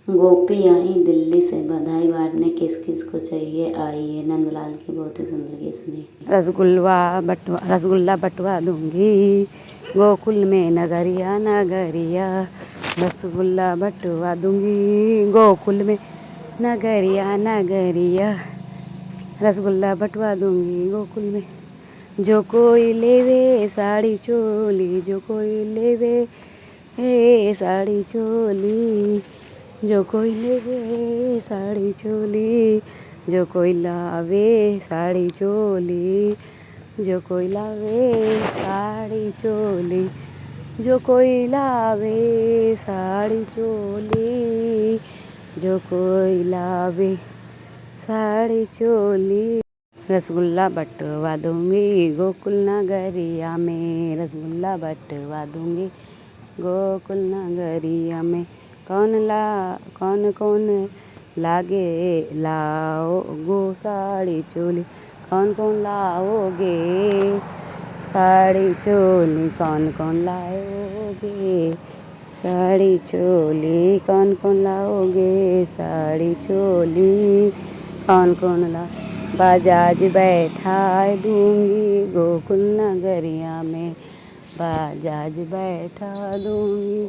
गोपी आई दिल्ली से बधाई बांटने, किस किस को चाहिए आइए। नंदलाल की बहुत ही सुंदर गीत सुनिए। रसगुल्ला बटवा दूंगी गोकुल में नगरिया नगरिया, रसगुल्ला बटवा दूंगी गोकुल में नगरिया नगरिया, रसगुल्ला बटवा दूंगी गोकुल में। जो कोई लेवे साड़ी चोली, जो कोई लेवे साड़ी चोली, जो कोई लेवे साड़ी चोली, जो कोई लावे साड़ी चोली, जो कोई लावे साड़ी चोली, जो कोई लावे साड़ी चोली, जो कोई लावे साड़ी चोली। रसगुल्ला बटवा दूंगी गोकुल नगरिया में, रसगुल्ला बटवा दूंगी गोकुल नगरिया में। कौन कौन लागे लाओ गो साड़ी चोली, कौन कौन लाओगे साड़ी चोली, कौन कौन लाओगे साड़ी चोली, कौन कौन लाओगे साड़ी चोली, कौन कौन ला। बाजाज बैठा दूंगी गोकुल नगरिया में, बाजाज बैठा दूंगी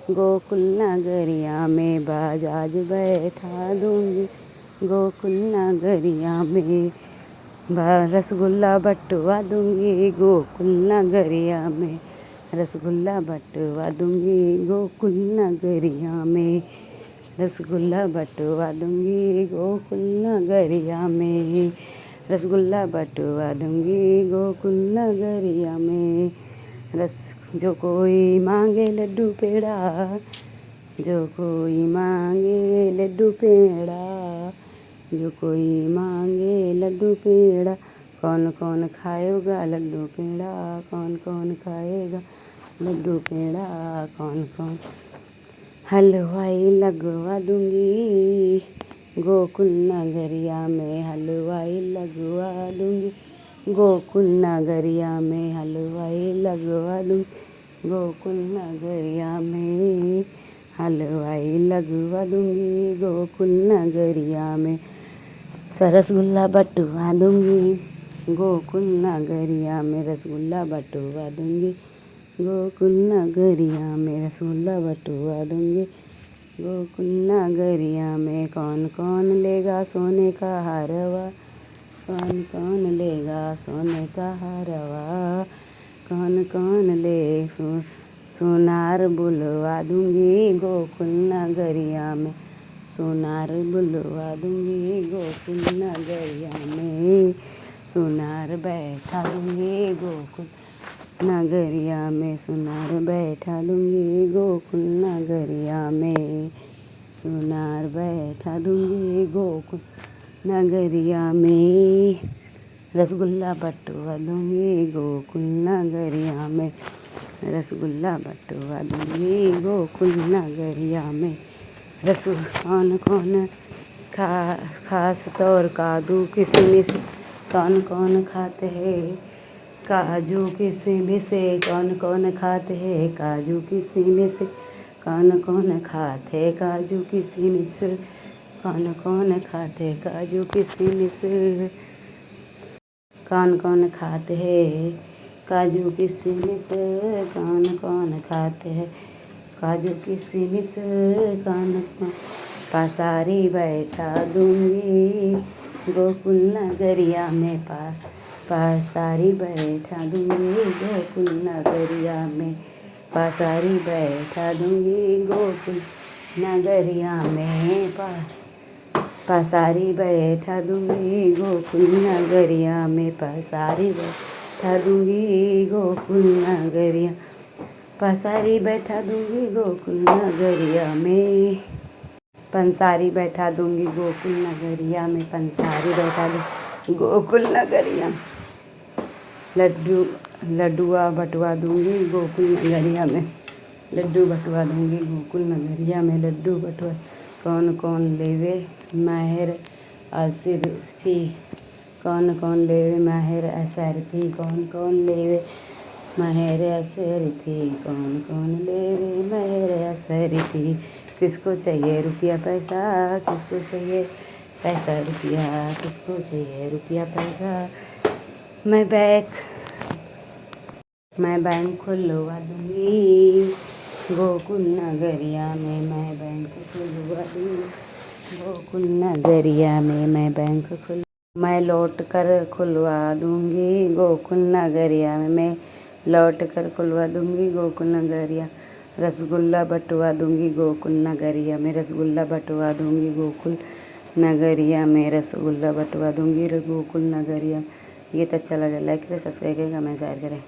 गोकुल नगरिया में, बाजाज बैठा दूंगी गोकुल नगरिया में। रसगुल्ला बटवा दूंगी गोकुल नगरिया में, रसगुल्ला बटवा दूंगी गोकुल नगरिया में, रसगुल्ला बटवा दूंगी गोकुल नगरिया में, रसगुल्ला बटवा दूंगी गोकुल नगरिया में। जो कोई मांगे लड्डू पेड़ा, जो कोई मांगे लड्डू पेड़ा, जो कोई मांगे लड्डू पेड़ा, कौन कौन खाएगा लड्डू पेड़ा, कौन कौन खाएगा लड्डू पेड़ा, कौन कौन। हलवाई लगवा दूंगी गोकुल नगरिया में, हलवाई लगवा दूंगी गोकुल नगरिया में, हलवाई लगवा दूंगी गोकुल नगरिया में, हलवाई लगवा दूंगी गोकुल नगरिया में। रसगुल्ला बटवा दूंगी गोकुल नगरिया में, रसगुल्ला बटवा दूंगी गोकुल नगरिया में, रसगुल्ला बटवा दूंगी गोकुल नगरिया में। कौन कौन लेगा सोने का हारवा, कौन कौन लेगा सोने का हारवा, कौन कौन ले सोनार बुलवा दूंगी गोकुल नगरिया में, सोनार बुलवा दूंगी गोकुल नगरिया में, सोनार बैठा दूंगी गोकुल नगरिया में, सोनार बैठा दूंगी गोकुल नगरिया में, सोनार बैठा दूंगी गोकुल नगरिया में। रसगुल्ला बटवा दूंगी गोकुल नगरिया में, रसगुल्ला बटवा दूंगी गोकुल नगरिया में। कौन कौन खास तौर काजू किशमिश, कौन कौन खाते हैं काजू किशमिश, कौन कौन खाते हैं काजू किशमिश, कौन कौन खाते काजू किशमिश, कौन कौन खाते काजू किशमिश, कौन कौन खाते हैं काजू किशमिश, कौन कौन खाते हैं काजू किशमिश, कौन कौन। पसारी बैठा दूंगी गोकुल नगरिया में, पसारी बैठा दूंगी गोकुल नगरिया में, पसारी बैठा दूंगी गोकुल नगरिया में, पसारी बैठा दूंगी गोकुल नगरिया में, पसारी बैठा दूंगी गोकुल नगरिया, पसारी बैठा दूंगी गोकुल नगरिया में, पंसारी बैठा दूंगी गोकुल नगरिया में, पंसारी बैठा दूंगी गोकुल नगरिया में। लड्डुआ बटवा दूंगी गोकुल नगरिया में, लड्डू बटवा दूंगी गोकुल नगरिया में, लड्डू बटवा। कौन कौन लेवे महर असरफी, कौन कौन लेवे महर असरफी, कौन कौन लेवे महर असरफी, कौन कौन लेवे महर असरफी, किसको चाहिए रुपया पैसा, किसको चाहिए पैसा रुपया, किसको चाहिए रुपया पैसा। मैं बैंक खुलवा दूँगी गोकुल नगरिया में, मैं बैंक खुलवा दूँगी गोकुल नगरिया में, मैं लौट कर खुलवा दूँगी गोकुल नगरिया में, मैं लौट कर खुलवा दूँगी गोकुल नगरिया। रसगुल्ला बटवा दूँगी गोकुल नगरिया में, रसगुल्ला बटवा दूँगी गोकुल नगरिया में, रसगुल्ला बटवा दूँगी गोकुल नगरिया। गीत अच्छा लगे लाइक करें, सब्सक्राइब करें, कमेंट शेयर करें।